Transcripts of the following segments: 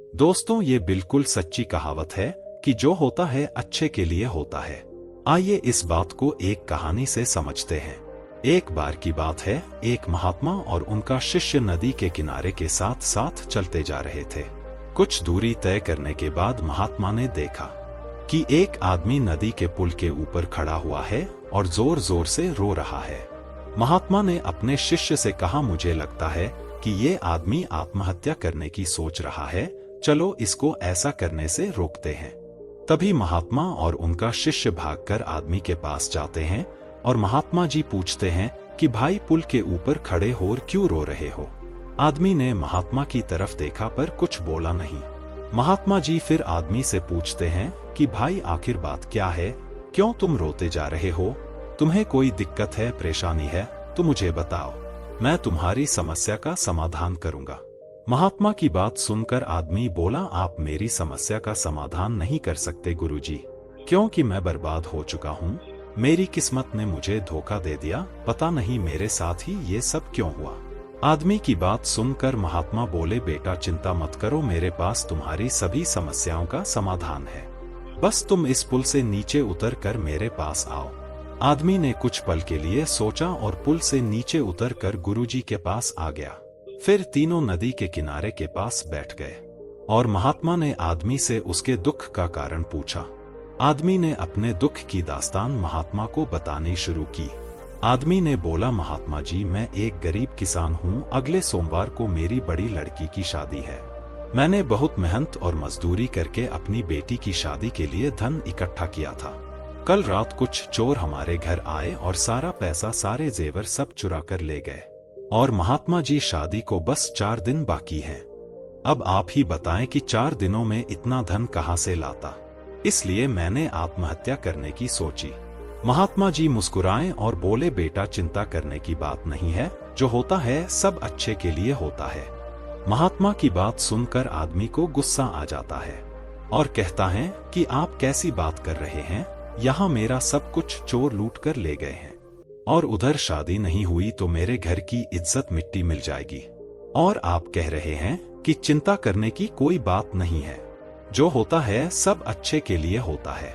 दोस्तों, ये बिल्कुल सच्ची कहावत है कि जो होता है अच्छे के लिए होता है। आइए इस बात को एक कहानी से समझते हैं। एक बार की बात है, एक महात्मा और उनका शिष्य नदी के किनारे के साथ साथ चलते जा रहे थे। कुछ दूरी तय करने के बाद महात्मा ने देखा कि एक आदमी नदी के पुल के ऊपर खड़ा हुआ है और जोर जोर से रो रहा है। महात्मा ने अपने शिष्य से कहा, मुझे लगता है कि ये आदमी आत्महत्या करने की सोच रहा है, चलो इसको ऐसा करने से रोकते हैं। तभी महात्मा और उनका शिष्य भागकर आदमी के पास जाते हैं और महात्मा जी पूछते हैं कि भाई, पुल के ऊपर खड़े होकर क्यों रो रहे हो? आदमी ने महात्मा की तरफ देखा पर कुछ बोला नहीं। महात्मा जी फिर आदमी से पूछते हैं कि भाई, आखिर बात क्या है? क्यों तुम रोते जा रहे हो? तुम्हें कोई दिक्कत है, परेशानी है तो मुझे बताओ, मैं तुम्हारी समस्या का समाधान करूंगा। महात्मा की बात सुनकर आदमी बोला, आप मेरी समस्या का समाधान नहीं कर सकते गुरुजी, क्योंकि मैं बर्बाद हो चुका हूँ। मेरी किस्मत ने मुझे धोखा दे दिया, पता नहीं मेरे साथ ही ये सब क्यों हुआ। आदमी की बात सुनकर महात्मा बोले, बेटा चिंता मत करो, मेरे पास तुम्हारी सभी समस्याओं का समाधान है। बस तुम इस पुल से नीचे उतर कर मेरे पास आओ। आदमी ने कुछ पल के लिए सोचा और पुल से नीचे उतर कर गुरुजी के पास आ गया। फिर तीनों नदी के किनारे के पास बैठ गए और महात्मा ने आदमी से उसके दुख का कारण पूछा। आदमी ने अपने दुख की दास्तान महात्मा को बतानी शुरू की। आदमी ने बोला, महात्मा जी, मैं एक गरीब किसान हूँ। अगले सोमवार को मेरी बड़ी लड़की की शादी है। मैंने बहुत मेहनत और मजदूरी करके अपनी बेटी की शादी के लिए धन इकट्ठा किया था। कल रात कुछ चोर हमारे घर आए और सारा पैसा, सारे जेवर सब चुरा कर ले गए। और महात्मा जी, शादी को बस 4 दिन बाकी हैं। अब आप ही बताएं कि 4 दिनों में इतना धन कहां से लाता? इसलिए मैंने आत्महत्या करने की सोची। महात्मा जी मुस्कुराए और बोले, बेटा चिंता करने की बात नहीं है, जो होता है सब अच्छे के लिए होता है। महात्मा की बात सुनकर आदमी को गुस्सा आ जाता है और कहता है कि आप कैसी बात कर रहे हैं? यहाँ मेरा सब कुछ चोर लूट कर ले गए हैं और उधर शादी नहीं हुई तो मेरे घर की इज्जत मिट्टी मिल जाएगी। और आप कह रहे हैं कि चिंता करने की कोई बात नहीं है, जो होता है सब अच्छे के लिए होता है।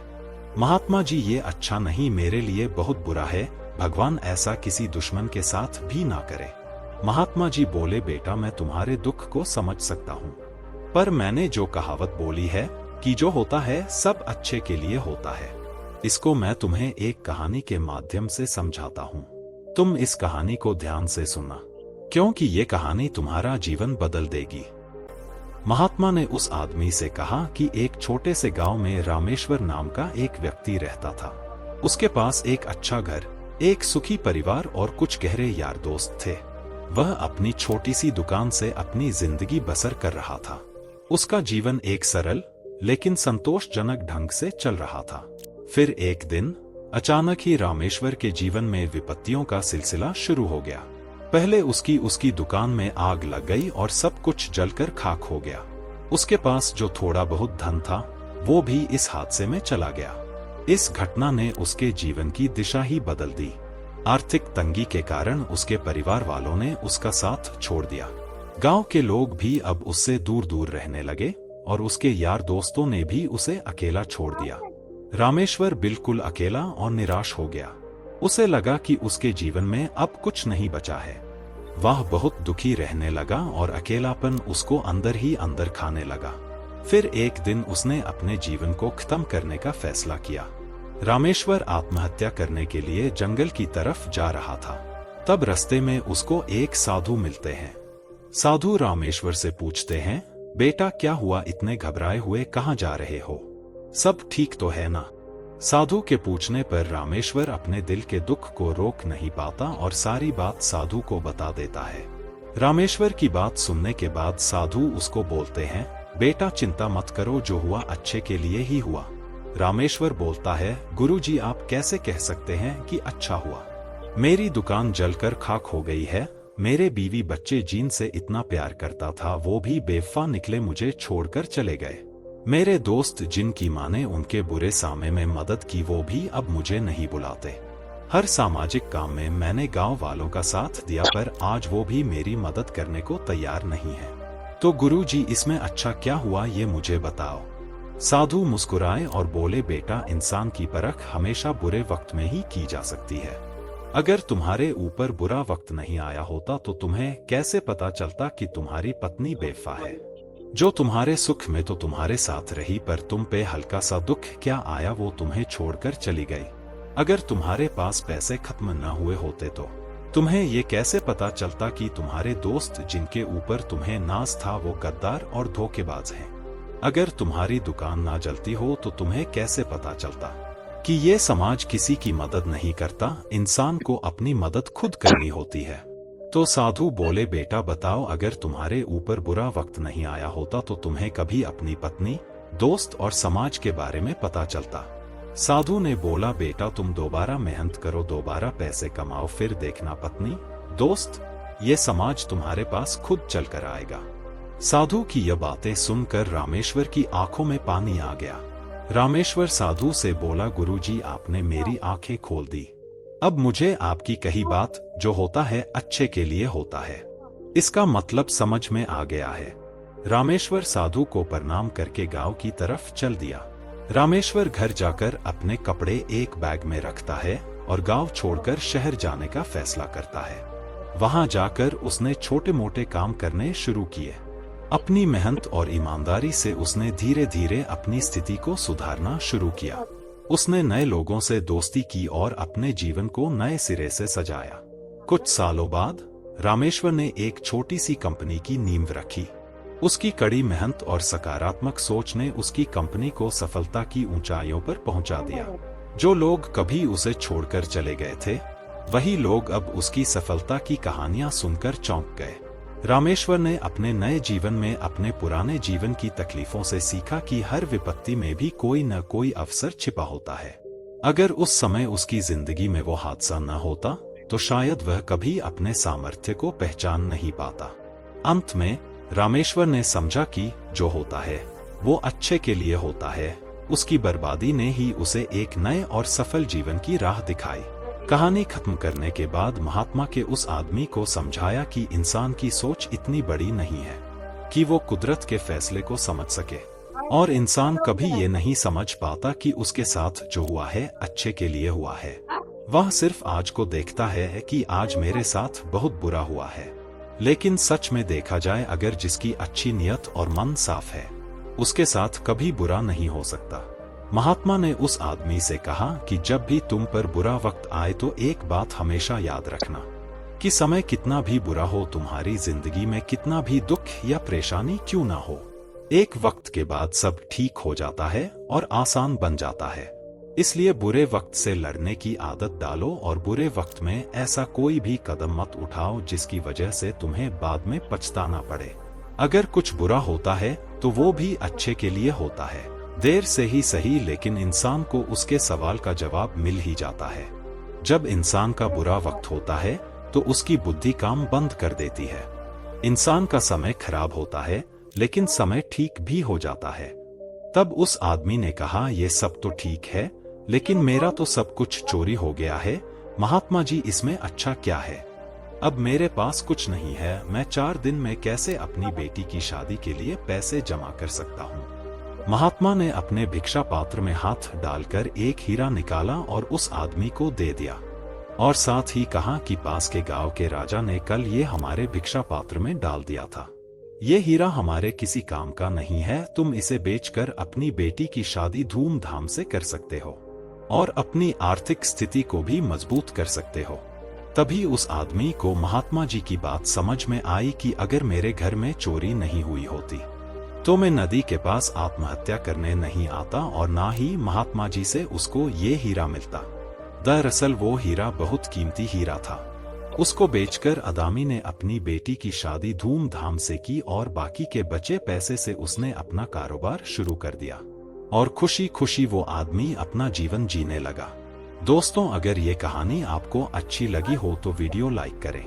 महात्मा जी, ये अच्छा नहीं, मेरे लिए बहुत बुरा है। भगवान ऐसा किसी दुश्मन के साथ भी ना करे। महात्मा जी बोले, बेटा मैं तुम्हारे दुख को समझ सकता हूँ, पर मैंने जो कहावत बोली है कि जो होता है सब अच्छे के लिए होता है, इसको मैं तुम्हें एक कहानी के माध्यम से समझाता हूँ। तुम इस कहानी को ध्यान से सुनना, क्योंकि ये कहानी तुम्हारा जीवन बदल देगी। महात्मा ने उस आदमी से कहा कि एक छोटे से गांव में रामेश्वर नाम का एक व्यक्ति रहता था। उसके पास एक अच्छा घर, एक सुखी परिवार और कुछ गहरे यार दोस्त थे। वह अपनी छोटी सी दुकान से अपनी जिंदगी बसर कर रहा था। उसका जीवन एक सरल लेकिन संतोषजनक ढंग से चल रहा था। फिर एक दिन अचानक ही रामेश्वर के जीवन में विपत्तियों का सिलसिला शुरू हो गया। पहले उसकी दुकान में आग लग गई और सब कुछ जलकर खाक हो गया। उसके पास जो थोड़ा बहुत धन था वो भी इस हादसे में चला गया। इस घटना ने उसके जीवन की दिशा ही बदल दी। आर्थिक तंगी के कारण उसके परिवार वालों ने उसका साथ छोड़ दिया। गांव के लोग भी अब उससे दूर दूर रहने लगे और उसके यार दोस्तों ने भी उसे अकेला छोड़ दिया। रामेश्वर बिल्कुल अकेला और निराश हो गया। उसे लगा कि उसके जीवन में अब कुछ नहीं बचा है। वह बहुत दुखी रहने लगा और अकेलापन उसको अंदर ही अंदर खाने लगा। फिर एक दिन उसने अपने जीवन को खत्म करने का फैसला किया। रामेश्वर आत्महत्या करने के लिए जंगल की तरफ जा रहा था। तब रास्ते में उसको एक साधु मिलते हैं। साधु रामेश्वर से पूछते हैं, बेटा क्या हुआ, इतने घबराए हुए कहाँ जा रहे हो? सब ठीक तो है ना? साधु के पूछने पर रामेश्वर अपने दिल के दुख को रोक नहीं पाता और सारी बात साधु को बता देता है। रामेश्वर की बात सुनने के बाद साधु उसको बोलते हैं, बेटा चिंता मत करो, जो हुआ अच्छे के लिए ही हुआ। रामेश्वर बोलता है, गुरुजी आप कैसे कह सकते हैं कि अच्छा हुआ? मेरी दुकान जलकर खाक हो गई है। मेरे बीवी बच्चे जिनसे इतना प्यार करता था वो भी बेवफा निकले, मुझे छोड़कर चले गए। मेरे दोस्त जिनकी मां ने उनके बुरे समय में मदद की वो भी अब मुझे नहीं बुलाते। हर सामाजिक काम में मैंने गांव वालों का साथ दिया पर आज वो भी मेरी मदद करने को तैयार नहीं है। तो गुरुजी इसमें अच्छा क्या हुआ ये मुझे बताओ। साधु मुस्कुराए और बोले, बेटा इंसान की परख हमेशा बुरे वक्त में ही की जा सकती है। अगर तुम्हारे ऊपर बुरा वक्त नहीं आया होता तो तुम्हें कैसे पता चलता कि तुम्हारी पत्नी बेवफा है, जो तुम्हारे सुख में तो तुम्हारे साथ रही पर तुम पे हल्का सा दुख क्या आया वो तुम्हें छोड़कर चली गई। अगर तुम्हारे पास पैसे खत्म न हुए होते तो तुम्हें ये कैसे पता चलता कि तुम्हारे दोस्त जिनके ऊपर तुम्हें नाज था वो गद्दार और धोखेबाज हैं। अगर तुम्हारी दुकान ना जलती हो तो तुम्हें कैसे पता चलता कि ये समाज किसी की मदद नहीं करता, इंसान को अपनी मदद खुद करनी होती है। तो साधु बोले, बेटा बताओ अगर तुम्हारे ऊपर बुरा वक्त नहीं आया होता तो तुम्हें कभी अपनी पत्नी, दोस्त और समाज के बारे में पता चलता। साधु ने बोला, बेटा तुम दोबारा मेहनत करो, दोबारा पैसे कमाओ, फिर देखना पत्नी, दोस्त, ये समाज तुम्हारे पास खुद चल कर आएगा। साधु की यह बातें सुनकर रामेश्वर की आंखों में पानी आ गया। रामेश्वर साधु से बोला, गुरुजी आपने मेरी आंखें खोल दी। अब मुझे आपकी कही बात जो होता है अच्छे के लिए होता है, इसका मतलब समझ में आ गया है। रामेश्वर साधु को प्रणाम करके गांव की तरफ चल दिया। रामेश्वर घर जाकर अपने कपड़े एक बैग में रखता है और गांव छोड़कर शहर जाने का फैसला करता है। वहां जाकर उसने छोटे मोटे काम करने शुरू किए। अपनी मेहनत और ईमानदारी से उसने धीरे धीरे अपनी स्थिति को सुधारना शुरू किया। उसने नए लोगों से दोस्ती की और अपने जीवन को नए सिरे से सजाया। कुछ सालों बाद रामेश्वर ने एक छोटी सी कंपनी की नींव रखी। उसकी कड़ी मेहनत और सकारात्मक सोच ने उसकी कंपनी को सफलता की ऊंचाइयों पर पहुंचा दिया। जो लोग कभी उसे छोड़कर चले गए थे, वही लोग अब उसकी सफलता की कहानियां सुनकर चौंक गए। रामेश्वर ने अपने नए जीवन में अपने पुराने जीवन की तकलीफों से सीखा कि हर विपत्ति में भी कोई न कोई अवसर छिपा होता है। अगर उस समय उसकी जिंदगी में वो हादसा न होता तो शायद वह कभी अपने सामर्थ्य को पहचान नहीं पाता। अंत में रामेश्वर ने समझा कि जो होता है वो अच्छे के लिए होता है। उसकी बर्बादी ने ही उसे एक नए और सफल जीवन की राह दिखाई। कहानी खत्म करने के बाद महात्मा के उस आदमी को समझाया कि इंसान की सोच इतनी बड़ी नहीं है कि वो कुदरत के फैसले को समझ सके, और इंसान कभी ये नहीं समझ पाता कि उसके साथ जो हुआ है अच्छे के लिए हुआ है। वह सिर्फ आज को देखता है कि आज मेरे साथ बहुत बुरा हुआ है। लेकिन सच में देखा जाए, अगर जिसकी अच्छी नियत और मन साफ है उसके साथ कभी बुरा नहीं हो सकता। महात्मा ने उस आदमी से कहा कि जब भी तुम पर बुरा वक्त आए तो एक बात हमेशा याद रखना कि समय कितना भी बुरा हो, तुम्हारी जिंदगी में कितना भी दुख या परेशानी क्यों ना हो, एक वक्त के बाद सब ठीक हो जाता है और आसान बन जाता है। इसलिए बुरे वक्त से लड़ने की आदत डालो और बुरे वक्त में ऐसा कोई भी कदम मत उठाओ जिसकी वजह से तुम्हें बाद में पछताना पड़े। अगर कुछ बुरा होता है तो वो भी अच्छे के लिए होता है, देर से ही सही, लेकिन इंसान को उसके सवाल का जवाब मिल ही जाता है। जब इंसान का बुरा वक्त होता है तो उसकी बुद्धि काम बंद कर देती है। इंसान का समय खराब होता है लेकिन समय ठीक भी हो जाता है। तब उस आदमी ने कहा, ये सब तो ठीक है लेकिन मेरा तो सब कुछ चोरी हो गया है। महात्मा जी इसमें अच्छा क्या है? अब मेरे पास कुछ नहीं है, मैं 4 दिन में कैसे अपनी बेटी की शादी के लिए पैसे जमा कर सकता हूँ? महात्मा ने अपने भिक्षा पात्र में हाथ डालकर एक हीरा निकाला और उस आदमी को दे दिया, और साथ ही कहा कि पास के गांव के राजा ने कल ये हमारे भिक्षा पात्र में डाल दिया था। ये हीरा हमारे किसी काम का नहीं है, तुम इसे बेचकर अपनी बेटी की शादी धूमधाम से कर सकते हो और अपनी आर्थिक स्थिति को भी मजबूत कर सकते हो। तभी उस आदमी को महात्मा जी की बात समझ में आई कि अगर मेरे घर में चोरी नहीं हुई होती तो मैं नदी के पास आत्महत्या करने नहीं आता और ना ही महात्मा जी से उसको ये हीरा मिलता। दरअसल वो हीरा बहुत कीमती हीरा था। उसको बेचकर आदमी ने अपनी बेटी की शादी धूमधाम से की और बाकी के बचे पैसे से उसने अपना कारोबार शुरू कर दिया और खुशी खुशी वो आदमी अपना जीवन जीने लगा। दोस्तों, अगर ये कहानी आपको अच्छी लगी हो तो वीडियो लाइक करें।